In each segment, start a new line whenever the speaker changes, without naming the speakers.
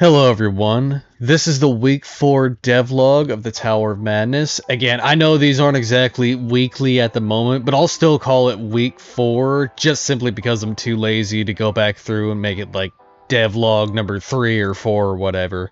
Hello everyone, this is the week 4 devlog of the Tower of Madness. Again, I know these aren't exactly weekly at the moment, but I'll still call it week 4 just simply because I'm too lazy to go back through and make it like devlog number 3 or 4 or whatever.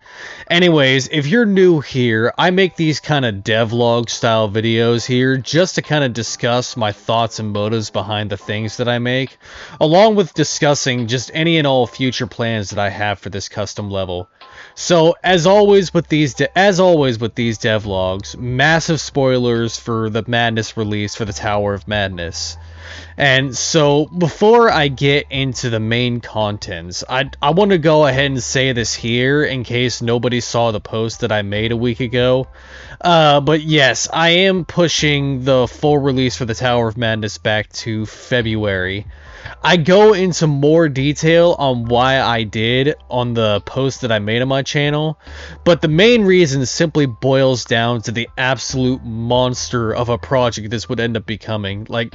Anyways, if you're new here, I make these kind of devlog style videos here just to kind of discuss my thoughts and motives behind the things that I make, along with discussing just any and all future plans that I have for this custom level. So, as always with these devlogs, massive spoilers for the Madness release for the Tower of Madness. And so, before I get into the main contents, I want to go ahead and say this here in case nobody saw the post that I made a week ago. But yes, I am pushing the full release for the Tower of Madness back to February. I go into more detail on why I did on the post that I made on my channel, but the main reason simply boils down to the absolute monster of a project this would end up becoming. Like,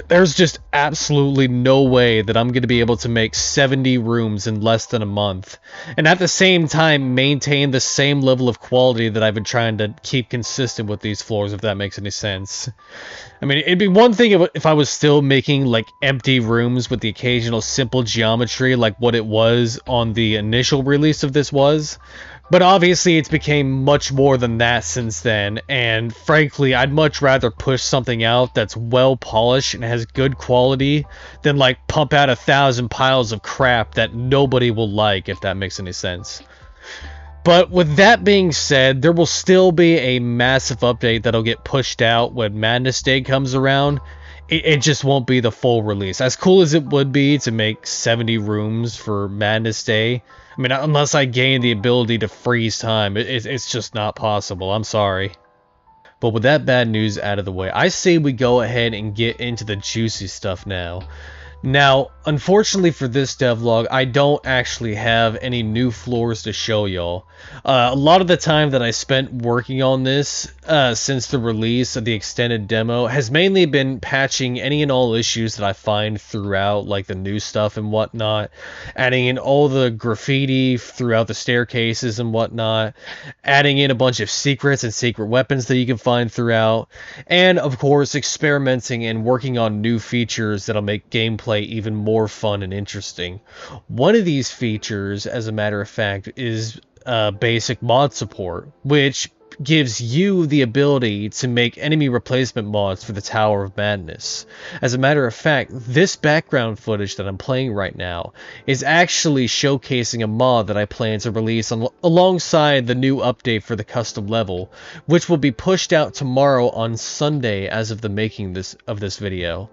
there's just absolutely no way that I'm going to be able to make 70 rooms in less than a month, and at the same time maintain the same level of quality that I've been trying to keep consistent with these floors, if that makes any sense. I mean, it'd be one thing if I was still making, like, empty rooms with the occasional simple geometry like what it was on the initial release of this was. But obviously it's became much more than that since then, and frankly, I'd much rather push something out that's well polished and has good quality than like pump out 1,000 piles of crap that nobody will like, if that makes any sense. But with that being said, there will still be a massive update that'll get pushed out when Madness Day comes around. It just won't be the full release. As cool as it would be to make 70 rooms for Madness Day, I mean, unless I gain the ability to freeze time, it's just not possible. I'm sorry. But with that bad news out of the way, I say we go ahead and get into the juicy stuff now. Now, unfortunately for this devlog, I don't actually have any new floors to show y'all. A lot of the time that I spent working on this since the release of the extended demo has mainly been patching any and all issues that I find throughout, like the new stuff and whatnot, adding in all the graffiti throughout the staircases and whatnot, adding in a bunch of secrets and secret weapons that you can find throughout, and of course experimenting and working on new features that'll make gameplay even more fun and interesting. One of these features, as a matter of fact, is basic mod support, which gives you the ability to make enemy replacement mods for the Tower of Madness. As a matter of fact, this background footage that I'm playing right now is actually showcasing a mod that I plan to release alongside the new update for the custom level, which will be pushed out tomorrow on Sunday as of the making of this video.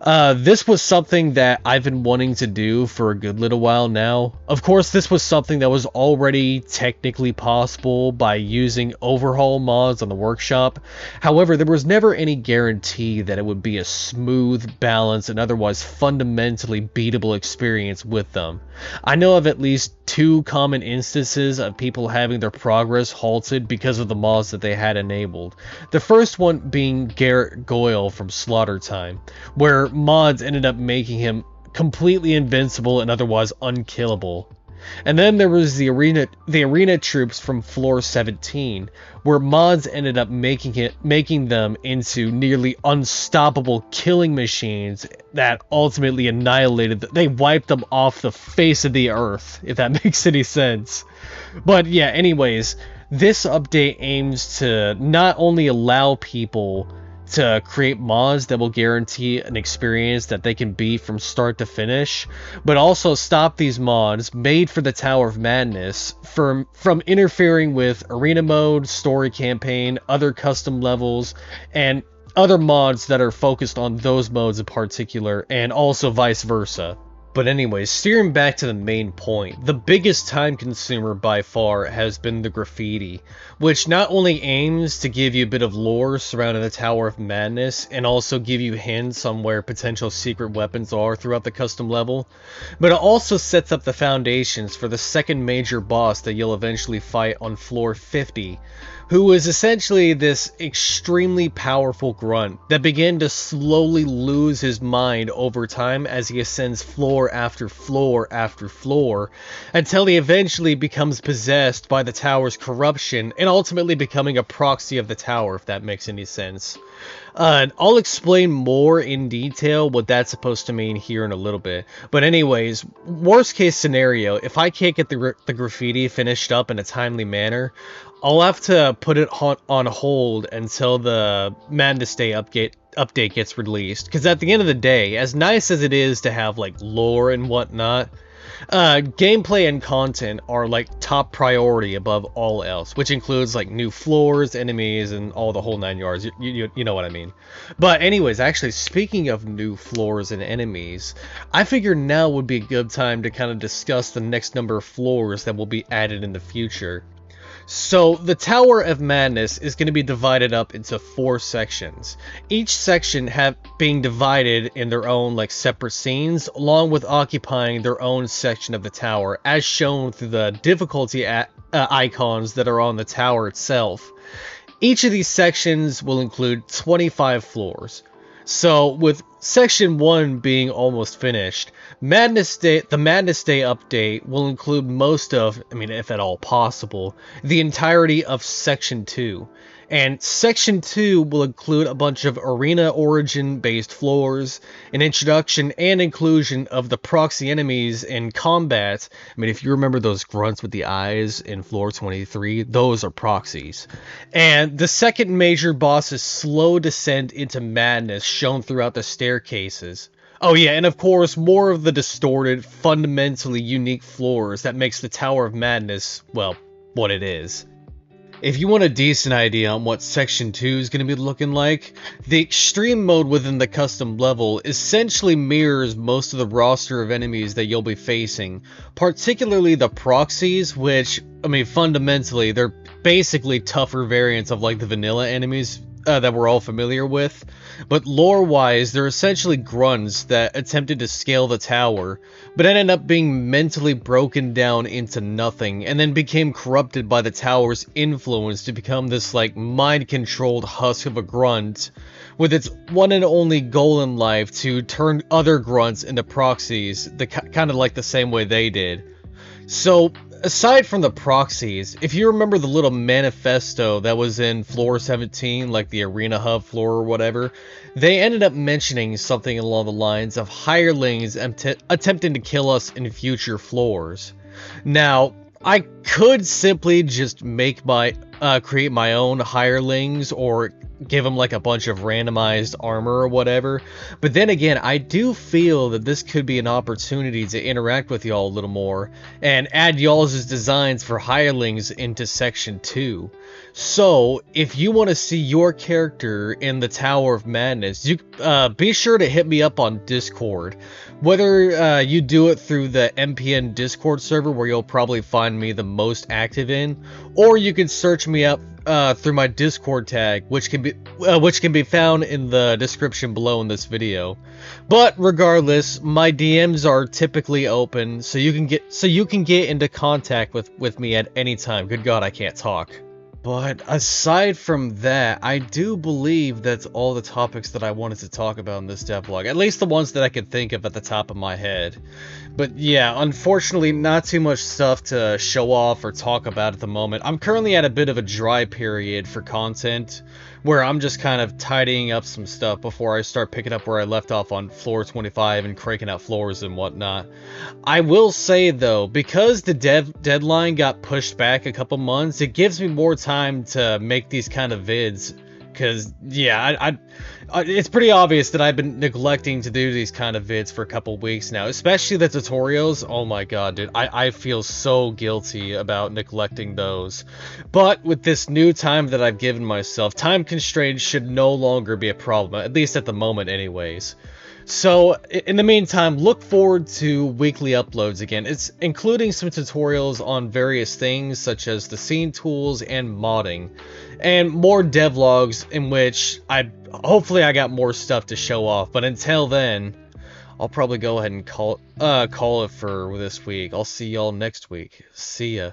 This was something that I've been wanting to do for a good little while now. Of course, this was something that was already technically possible by using overhaul mods on the workshop. However, there was never any guarantee that it would be a smooth, balanced, and otherwise fundamentally beatable experience with them. I know of at least 2 common instances of people having their progress halted because of the mods that they had enabled. The first one being Garrett Goyle from Slaughter Time, where mods ended up making him completely invincible and otherwise unkillable. And then there was the arena troops from floor 17, where mods ended up making them into nearly unstoppable killing machines that ultimately they wiped them off the face of the earth, if that makes any sense. But yeah, anyways, this update aims to not only allow people to create mods that will guarantee an experience that they can beat from start to finish, but also stop these mods made for the Tower of Madness from interfering with arena mode, story campaign, other custom levels, and other mods that are focused on those modes in particular, and also vice versa. But anyways, steering back to the main point, the biggest time consumer by far has been the graffiti, which not only aims to give you a bit of lore surrounding the Tower of Madness and also give you hints on where potential secret weapons are throughout the custom level, but it also sets up the foundations for the second major boss that you'll eventually fight on floor 50, who is essentially this extremely powerful grunt that began to slowly lose his mind over time as he ascends floor floor after floor after floor, until he eventually becomes possessed by the tower's corruption and ultimately becoming a proxy of the tower, if that makes any sense. I'll explain more in detail what that's supposed to mean here in a little bit. But anyways, worst case scenario, if I can't get the graffiti finished up in a timely manner, I'll have to put it on hold until the Madness Day update gets released. Because at the end of the day, as nice as it is to have like lore and whatnot, gameplay and content are like top priority above all else, which includes like new floors, enemies, and all the whole 9 yards. You know what I mean. But anyways, actually speaking of new floors and enemies, I figured now would be a good time to kind of discuss the next number of floors that will be added in the future. So, the Tower of Madness is going to be divided up into 4 sections. Each section being divided in their own like separate scenes, along with occupying their own section of the tower, as shown through the difficulty icons that are on the tower itself. Each of these sections will include 25 floors. So, with Section 1 being almost finished, the Madness Day update will include most of, I mean, if at all possible, the entirety of Section 2. And Section 2 will include a bunch of arena origin-based floors, an introduction and inclusion of the proxy enemies in combat. I mean, if you remember those grunts with the eyes in Floor 23, those are proxies. And the second major boss's slow descent into madness shown throughout the staircases. Oh yeah, and of course, more of the distorted, fundamentally unique floors that makes the Tower of Madness, well, what it is. If you want a decent idea on what Section 2 is going to be looking like, the extreme mode within the custom level essentially mirrors most of the roster of enemies that you'll be facing, particularly the proxies, which, I mean, fundamentally, they're basically tougher variants of like the vanilla enemies that we're all familiar with, but lore-wise, they're essentially grunts that attempted to scale the tower, but ended up being mentally broken down into nothing, and then became corrupted by the tower's influence to become this, like, mind-controlled husk of a grunt, with its one and only goal in life to turn other grunts into proxies, kind of like the same way they did. So, aside from the proxies, if you remember the little manifesto that was in Floor 17, like the Arena Hub floor or whatever, they ended up mentioning something along the lines of hirelings attempting to kill us in future floors. Now, I could simply just make create my own hirelings or give them like a bunch of randomized armor or whatever, but then again, I do feel that this could be an opportunity to interact with y'all a little more and add y'all's designs for hirelings into Section 2. So, if you want to see your character in the Tower of Madness, you be sure to hit me up on Discord. Whether you do it through the MPN Discord server, where you'll probably find me the most active in, or you can search me up through my Discord tag, which can be found in the description below in this video. But regardless, my DMs are typically open, so you can get into contact with me at any time. Good God, I can't talk. But aside from that, I do believe that's all the topics that I wanted to talk about in this devlog, at least the ones that I could think of at the top of my head. But yeah, unfortunately, not too much stuff to show off or talk about at the moment. I'm currently at a bit of a dry period for content, where I'm just kind of tidying up some stuff before I start picking up where I left off on Floor 25 and cranking out floors and whatnot. I will say though, because the deadline got pushed back a couple months, it gives me more time to make these kind of vids. Because, yeah, it's pretty obvious that I've been neglecting to do these kind of vids for a couple weeks now. Especially the tutorials. Oh my god, dude. I feel so guilty about neglecting those. But with this new time that I've given myself, time constraints should no longer be a problem. At least at the moment anyways. So, in the meantime, look forward to weekly uploads again. It's including some tutorials on various things, such as the scene tools and modding. And more devlogs in which hopefully I got more stuff to show off. But until then, I'll probably go ahead and call it for this week. I'll see y'all next week. See ya.